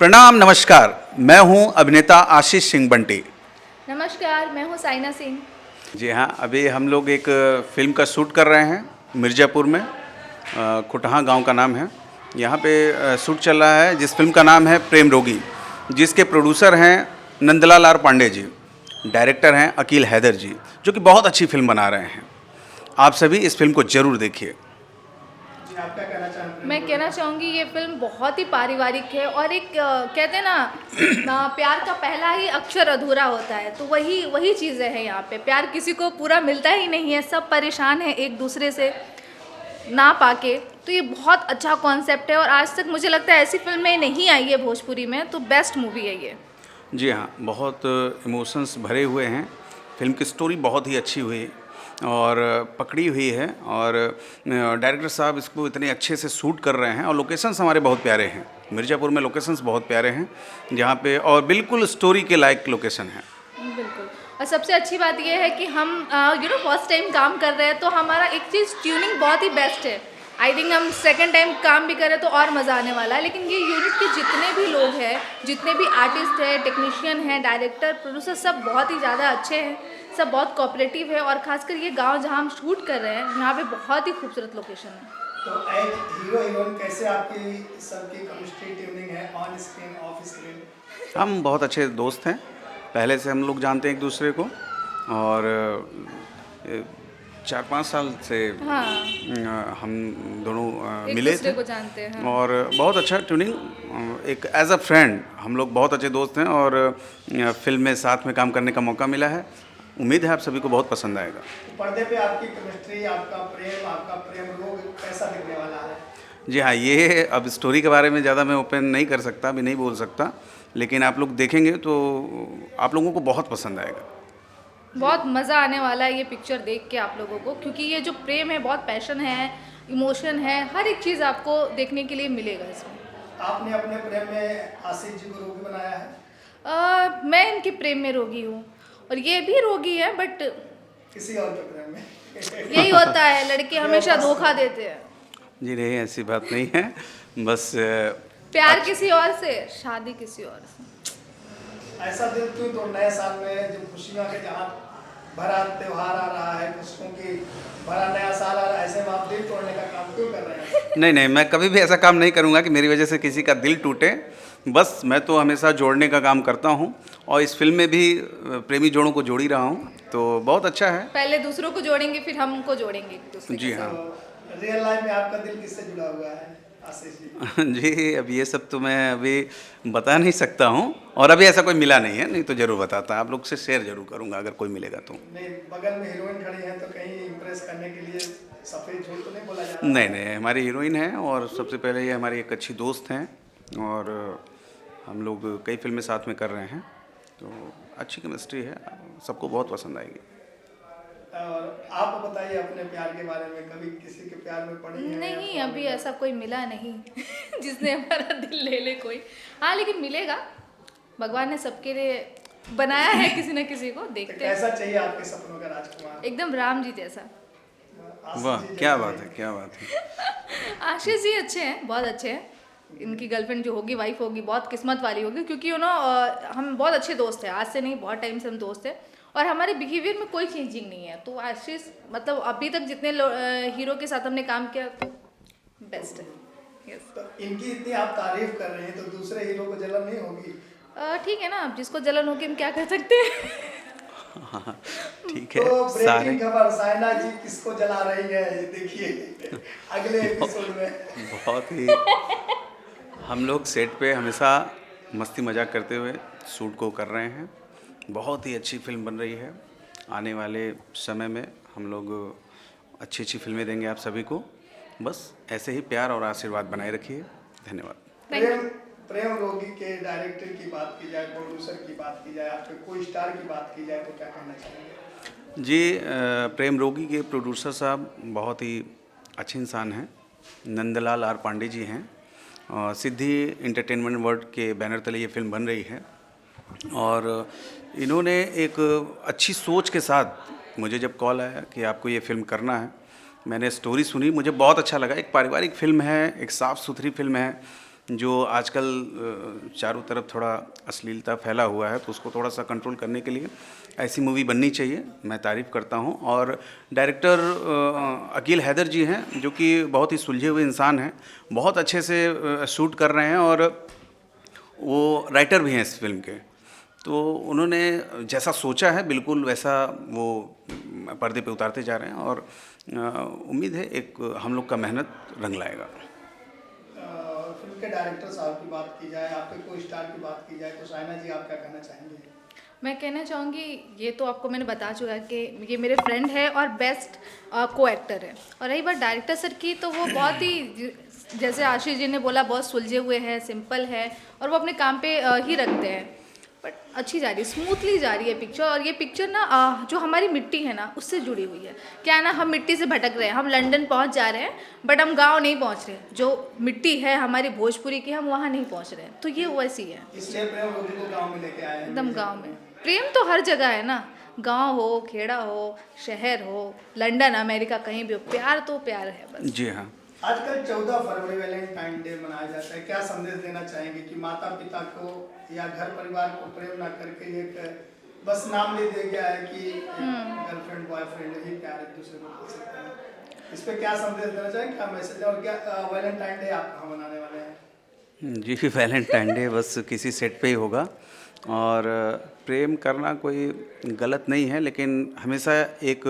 प्रणाम, नमस्कार। मैं हूं अभिनेता आशीष सिंह बंटी। नमस्कार, मैं हूँ साइना सिंह। जी हाँ, अभी हम लोग एक फ़िल्म का शूट कर रहे हैं मिर्ज़ापुर में। कुटहा गांव का नाम है। यहाँ पे शूट चल रहा है जिस फिल्म का नाम है प्रेम रोगी, जिसके प्रोड्यूसर हैं नंदलाल आर पांडे जी, डायरेक्टर हैं अकील हैदर जी, जो कि बहुत अच्छी फिल्म बना रहे हैं। आप सभी इस फिल्म को ज़रूर देखिए। मैं कहना चाहूँगी ये फिल्म बहुत ही पारिवारिक है और एक कहते हैं ना प्यार का पहला ही अक्षर अधूरा होता है, तो वही चीज़ें हैं यहाँ पे। प्यार किसी को पूरा मिलता ही नहीं है, सब परेशान हैं एक दूसरे से ना पाके। तो ये बहुत अच्छा कॉन्सेप्ट है और आज तक मुझे लगता है ऐसी फिल्में नहीं आई है भोजपुरी में, तो बेस्ट मूवी है ये। जी हाँ, बहुत इमोशंस भरे हुए हैं। फिल्म की स्टोरी बहुत ही अच्छी हुई और पकड़ी हुई है और डायरेक्टर साहब इसको इतने अच्छे से शूट कर रहे हैं और लोकेशंस हमारे बहुत प्यारे हैं। मिर्ज़ापुर में लोकेशंस बहुत प्यारे हैं जहाँ पे, और बिल्कुल स्टोरी के लायक लोकेशन है। बिल्कुल। और सबसे अच्छी बात यह है कि हम फर्स्ट टाइम काम कर रहे हैं, तो हमारा एक चीज़ ट्यूनिंग बहुत ही बेस्ट है। आई थिंक हम सेकंड टाइम काम भी करें तो और मज़ा आने वाला है। लेकिन ये यूनिट के जितने भी लोग हैं, जितने भी आर्टिस्ट हैं, टेक्नीशियन हैं, डायरेक्टर, प्रोड्यूसर, सब बहुत ही ज़्यादा अच्छे हैं, सब बहुत कोऑपरेटिव है। और खासकर ये गांव जहां हम शूट कर रहे हैं, यहाँ पे बहुत ही खूबसूरत लोकेशन है। तो एज हीरो हीरोइन कैसे आपकी सबकी केमिस्ट्री ट्यूनिंग है ऑन स्क्रीन ऑफ स्क्रीन? हम बहुत अच्छे दोस्त हैं, पहले से हम लोग जानते हैं एक दूसरे को और 4-5 साल से हाँ, हम दोनों एक मिले दूसरे थे को जानते हैं। और बहुत अच्छा ट्यूनिंग, एक एज अ फ्रेंड हम लोग बहुत अच्छे दोस्त हैं और फिल्म में साथ में काम करने का मौका मिला है। उम्मीद है आप सभी को बहुत पसंद आएगा। पर्दे पे आपकी केमिस्ट्री, आपका प्रेम रोग कैसा दिखने वाला है? जी हाँ, ये अब स्टोरी के बारे में ज़्यादा मैं ओपन नहीं कर सकता, अभी नहीं बोल सकता, लेकिन आप लोग देखेंगे तो आप लोगों को बहुत पसंद आएगा। बहुत मज़ा आने वाला है ये पिक्चर देख के आप लोगों को, क्योंकि ये जो प्रेम है, बहुत पैशन है, इमोशन है, हर एक चीज़ आपको देखने के लिए मिलेगा इसमें। आपने अपने प्रेम में आशीष जी को रोगी बनाया है? मैं इनके प्रेम में रोगी हूँ और ये भी रोगी है, बट किसी और के प्रेम में? यही होता है, लड़के हमेशा धोखा देते हैं। जी नहीं, ऐसी बात नहीं है, बस प्यार किसी और से, शादी किसी और से। ऐसा दिल क्यों तो नए साल में जो खुशियों के जहाँ भरा त्योहार आ रहा है, खुशियों की भरा नया साल आ रहा है, ऐसे में आप दिल तोड़ने का काम क्यों कर रहे हैं? नहीं नहीं, मैं कभी भी ऐसा काम नहीं करूँगा कि मेरी वजह से किसी का दिल टूटे। बस मैं तो हमेशा जोड़ने का काम करता हूँ और इस फिल्म में भी प्रेमी जोड़ों को जोड़ ही रहा हूँ, तो बहुत अच्छा है। पहले दूसरों को जोड़ेंगे, फिर हमको जोड़ेंगे एक दूसरे जी हाँ। तो रियल लाइफ में आपका दिल किससे जुड़ा हुआ है आशीष जी? जी, अब ये सब तो मैं अभी बता नहीं सकता हूँ और अभी ऐसा कोई मिला नहीं है, नहीं तो ज़रूर बताता, आप लोग से शेयर जरूर करूँगा अगर कोई मिलेगा तो। नहीं, बगल में हीरोइन खड़ी है तो कहीं इम्प्रेस करने के लिए सफेद झूठ तो नहीं बोला जा रहा? नहीं नहीं, हमारी हीरोइन है और सबसे पहले ये हमारी एक अच्छी दोस्त हैं और हम लोग कई फिल्में साथ में कर रहे हैं, तो अच्छी केमिस्ट्री है, सबको बहुत पसंद आएगी। और आप बताइए अपने प्यार के बारे में, कभी किसी के प्यार में पड़ी हैं? नहीं, अभी ऐसा कोई मिला नहीं जिसने हमारा दिल ले ले कोई। हाँ, लेकिन मिलेगा, भगवान ने सबके लिए बनाया है किसी न किसी को, तो देखते हैं। कैसा चाहिए आपके सपनों का राजकुमार? एकदम राम जी जैसा। आशीष वाह, जी क्या जैसे बात है, क्या बात है। आशीष जी अच्छे हैं, बहुत अच्छे हैं। इनकी गर्लफ्रेंड जो होगी, वाइफ होगी, बहुत किस्मत वाली होगी, क्योंकि हम बहुत अच्छे दोस्त हैं, आज से नहीं, बहुत टाइम से हम दोस्त हैं और हमारे बिहेवियर में कोई चेंजिंग नहीं है। तो आशीष मतलब अभी तक जितने हीरो के साथ हमने काम किया, तो बेस्ट है। यस। तो इनकी इतनी आप तारीफ कर रहे हैं तो दूसरे हीरो को जलन नहीं होगी? ठीक है ना, अब जिसको जलन होगी हम क्या कर सकते हैं। हाँ, ठीक है। तो सारे ब्रेकिंग खबर, साइना जी किसको जला रही है ये देखिए अगले एपिसोड में। बहुत ही हम लोग सेट पे हमेशा मस्ती मजाक करते हुए शूट को कर रहे हैं। बहुत ही अच्छी फिल्म बन रही है। आने वाले समय में हम लोग अच्छी अच्छी फिल्में देंगे आप सभी को। बस ऐसे ही प्यार और आशीर्वाद बनाए रखिए। धन्यवाद। प्रेम रोगी के डायरेक्टर की बात की जाए, प्रोड्यूसर की बात की जाए, आपके कोई स्टार की बात की जाए तो क्या कहना चाहेंगे? जी, प्रेम रोगी के प्रोड्यूसर साहब बहुत ही अच्छे इंसान हैं। नंदलाल आर पांडे जी हैं और सिद्धि एंटरटेनमेंट वर्ल्ड के बैनर तले ये फिल्म बन रही है और इन्होंने एक अच्छी सोच के साथ मुझे जब कॉल आया कि आपको ये फिल्म करना है, मैंने स्टोरी सुनी, मुझे बहुत अच्छा लगा। एक पारिवारिक फिल्म है, एक साफ़ सुथरी फिल्म है जो आजकल चारों तरफ थोड़ा अश्लीलता फैला हुआ है, तो उसको थोड़ा सा कंट्रोल करने के लिए ऐसी मूवी बननी चाहिए। मैं तारीफ़ करता हूँ। और डायरेक्टर अकील हैदर जी हैं, जो कि बहुत ही सुलझे हुए इंसान हैं, बहुत अच्छे से शूट कर रहे हैं, और वो राइटर भी हैं इस फिल्म के। तो उन्होंने जैसा सोचा है बिल्कुल वैसा वो पर्दे पे उतारते जा रहे हैं, और उम्मीद है एक हम लोग का मेहनत रंग लाएगा। फिल्म के डायरेक्टर साहब की बात की जाए, आपके को स्टार की बात की जाए, तो साइना जी आप क्या कहना चाहेंगे? मैं कहना चाहूँगी, ये तो आपको मैंने बता चुका है कि ये मेरे फ्रेंड है और बेस्ट को एक्टर है। और रही बात डायरेक्टर सर की, तो वो बहुत ही, जैसे आशीष जी ने बोला, बहुत सुलझे हुए हैं, सिंपल है, और वो अपने काम पे ही रखते हैं। बट अच्छी जा रही है, स्मूथली जा रही है पिक्चर। और ये पिक्चर ना जो हमारी मिट्टी है ना, उससे जुड़ी हुई है। क्या है ना, हम मिट्टी से भटक रहे हैं, हम लंदन पहुंच जा रहे हैं, बट हम गांव नहीं पहुंच रहे। जो मिट्टी है हमारी भोजपुरी की, हम वहाँ नहीं पहुंच रहे हैं। तो ये वैसी है, इसलिए प्रेम रोगी को गाँव में लेके आए हैं। एकदम गाँव में। प्रेम तो हर जगह है ना, गांव हो, खेड़ा हो, शहर हो, लंदन, अमेरिका, कहीं भी हो, प्यार तो प्यार है बस। जी हाँ। आजकल 14 फरवरी वैलेंटाइन डे मनाया जाता है, क्या संदेश देना चाहेंगे कि माता पिता को या घर परिवार को प्रेम ना करके एक बस नाम ले दिया गया है कि गर्लफ्रेंड बॉयफ्रेंड ही प्यार एक दूसरे को कर सकते हैं, इस पे क्या संदेश देना चाहेंगे, क्या मैसेज है? और क्या वैलेंटाइन डे आप कहाँ मनाने वाले हैं? जी, वैलेंटाइन डे बस किसी सेट पे ही होगा। और प्रेम करना कोई गलत नहीं है, लेकिन हमेशा एक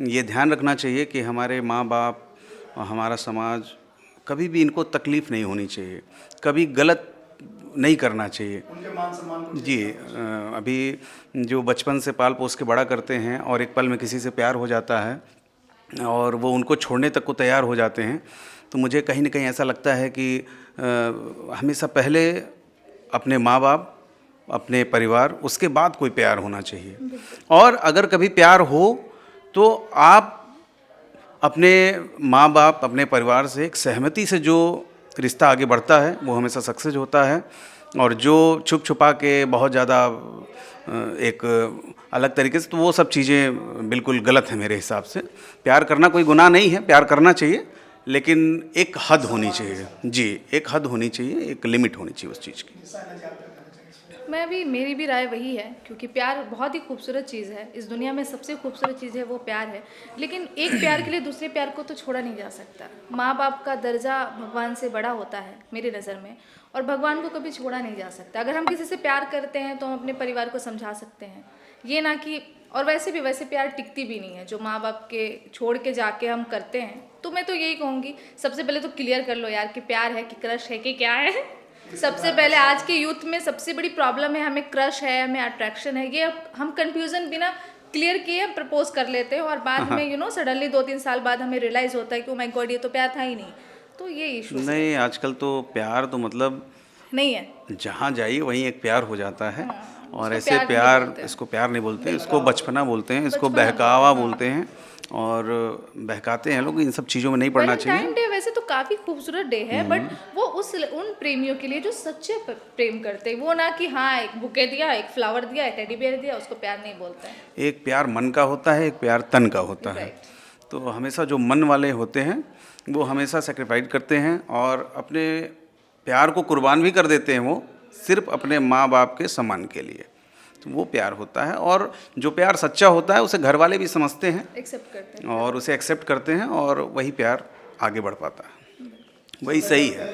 ये ध्यान रखना चाहिए कि हमारे माँ बाप और हमारा समाज कभी भी इनको तकलीफ़ नहीं होनी चाहिए, कभी गलत नहीं करना चाहिए। उनके मान सम्मान को जी, अभी जो बचपन से पाल पोस के बड़ा करते हैं और एक पल में किसी से प्यार हो जाता है और वो उनको छोड़ने तक को तैयार हो जाते हैं, तो मुझे कहीं ना कहीं ऐसा लगता है कि हमेशा पहले अपने माँ बाप, अपने परिवार, उसके बाद कोई प्यार होना चाहिए। और अगर कभी प्यार हो तो आप अपने माँ बाप, अपने परिवार से एक सहमति से जो रिश्ता आगे बढ़ता है वो हमेशा सक्सेस होता है। और जो छुप छुपा के बहुत ज़्यादा एक अलग तरीके से, तो वो सब चीज़ें बिल्कुल गलत है मेरे हिसाब से। प्यार करना कोई गुनाह नहीं है, प्यार करना चाहिए, लेकिन एक हद होनी चाहिए। जी, एक हद होनी चाहिए, एक लिमिट होनी चाहिए उस चीज़ की। मैं भी, मेरी भी राय वही है, क्योंकि प्यार बहुत ही खूबसूरत चीज़ है। इस दुनिया में सबसे खूबसूरत चीज़ है वो प्यार है। लेकिन एक प्यार के लिए दूसरे प्यार को तो छोड़ा नहीं जा सकता। माँ बाप का दर्जा भगवान से बड़ा होता है मेरी नज़र में, और भगवान को कभी छोड़ा नहीं जा सकता। अगर हम किसी से प्यार करते हैं तो हम अपने परिवार को समझा सकते हैं, ये ना कि, और वैसे भी वैसे प्यार टिकती भी नहीं है जो माँ बाप के छोड़ के जाके हम करते हैं। तो मैं तो यही कहूँगी, सबसे पहले तो क्लियर कर लो यार कि प्यार है कि क्रश है कि क्या है। सबसे पहले आज के यूथ में सबसे बड़ी प्रॉब्लम है, हमें क्रश है, हमें अट्रैक्शन है, ये हम कंफ्यूजन बिना क्लियर किए प्रपोज कर लेते हैं, और बाद में सडनली 2-3 साल बाद हमें रियलाइज होता है कि ओ माय गॉड, ये तो प्यार था ही नहीं। तो ये इशू नहीं, आजकल तो प्यार तो मतलब नहीं है, जहाँ जाइए वहीं एक प्यार हो जाता है। और इसको ऐसे प्यार नहीं प्यार, बोलते। इसको प्यार नहीं बोलते, इसको बचपना बोलते हैं, इसको बचपना बहकावा बोलते हैं, बोलते हैं, और बहकाते हैं लोग। इन सब चीज़ों में नहीं पड़ना चाहिए। वैलेंटाइन डे वैसे तो काफ़ी खूबसूरत डे है, बट वो उन प्रेमियों के लिए जो सच्चे प्रेम करते हैं, वो ना कि हाँ एक बुके दिया, एक फ्लावर दिया, एक टेडी बियर दिया, उसको प्यार नहीं बोलते हैं। एक प्यार मन का होता है, एक प्यार तन का होता है। Right. तो हमेशा जो मन वाले होते हैं वो हमेशा सेक्रीफाइस करते हैं और अपने प्यार को कुर्बान भी कर देते हैं, वो सिर्फ अपने माँ बाप के सम्मान के लिए। तो वो प्यार होता है, और जो प्यार सच्चा होता है उसे घर वाले भी समझते हैं, एक्सेप्ट करते हैं, और उसे एक्सेप्ट करते हैं, और वही प्यार आगे बढ़ पाता है। वही सही है।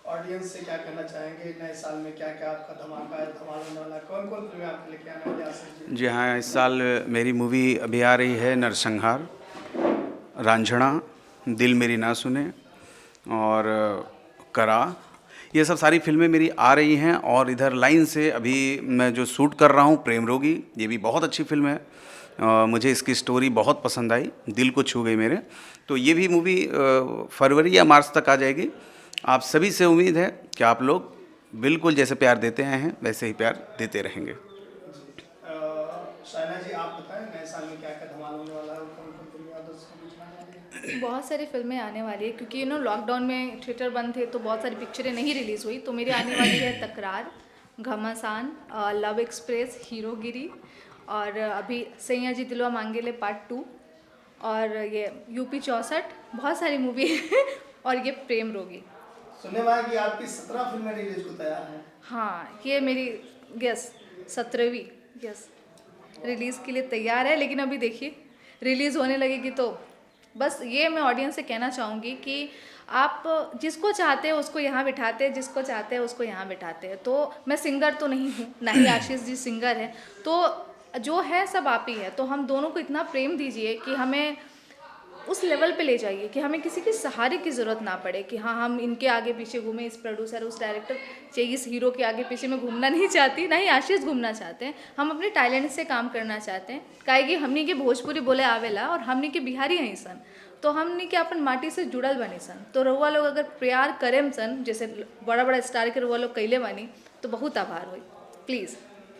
ऑडियंस से क्या कहना चाहेंगे, नए साल में क्या क्या आपका धमाका है, धमाल होने वाला, कौन कौन फिल्में आप लेके आने वाले हैं? जी हाँ, इस साल मेरी मूवी अभी आ रही है नरसंहार, रांझणा, दिल मेरी ना सुने, और करा। ये सब सारी फिल्में मेरी आ रही हैं। और इधर लाइन से अभी मैं जो शूट कर रहा हूँ प्रेम रोगी, ये भी बहुत अच्छी फिल्म है। मुझे इसकी स्टोरी बहुत पसंद आई, दिल को छू गई मेरे। तो ये भी मूवी फरवरी या मार्च तक आ जाएगी। आप सभी से उम्मीद है कि आप लोग बिल्कुल जैसे प्यार देते आए हैं वैसे ही प्यार देते रहेंगे। शाइना जी, आप बताएं नए साल में क्या क्या धमाल होने वाला है, और कौन कौन फिल्में आप दर्शकों को दिखाने वाली हैं? बहुत सारी फिल्में आने वाली है, क्योंकि लॉकडाउन में थिएटर बंद थे तो बहुत सारी पिक्चरें नहीं रिलीज़ हुई। तो मेरी आने वाली है तकरार, घमासान, लव एक्सप्रेस, हीरोगिरी, और अभी सैया जी दिलवा मांगेले पार्ट 2, और ये यूपी 64, बहुत सारी मूवी है और ये प्रेम रोगी। सुनने में आया कि आपकी 17 फिल्में रिलीज को तैयार हैं। हाँ, ये मेरी यस 17वीं यस रिलीज़ के लिए तैयार है, लेकिन अभी देखिए रिलीज़ होने लगेगी तो बस ये मैं ऑडियंस से कहना चाहूँगी कि आप जिसको चाहते हैं उसको यहाँ बिठाते हैं, जिसको चाहते हैं उसको यहाँ बिठाते हैं। तो मैं सिंगर तो नहीं हूँ, ना ही आशीष जी सिंगर हैं, तो जो है सब आप ही है। तो हम दोनों को इतना प्रेम दीजिए कि हमें उस लेवल पे ले जाइए कि हमें किसी के सहारे की ज़रूरत ना पड़े कि हाँ हम इनके आगे पीछे घूमें, इस प्रोड्यूसर उस डायरेक्टर चाहिए, इस हीरो के आगे पीछे मैं घूमना नहीं चाहती, ना ही आशीष घूमना चाहते हैं। हम अपने टैलेंट से काम करना चाहते हैं, काहे कि हमनी के भोजपुरी बोले आवेला और हमनी के बिहारी हैं सन, तो हमनी के अपन माटी से जुड़ल बनी सन। तो रउआ लोग अगर प्यार करें सन, जैसे बड़ा बड़ा स्टार के रउआ लोग कैले बानी, तो बहुत आभार होई। प्लीज़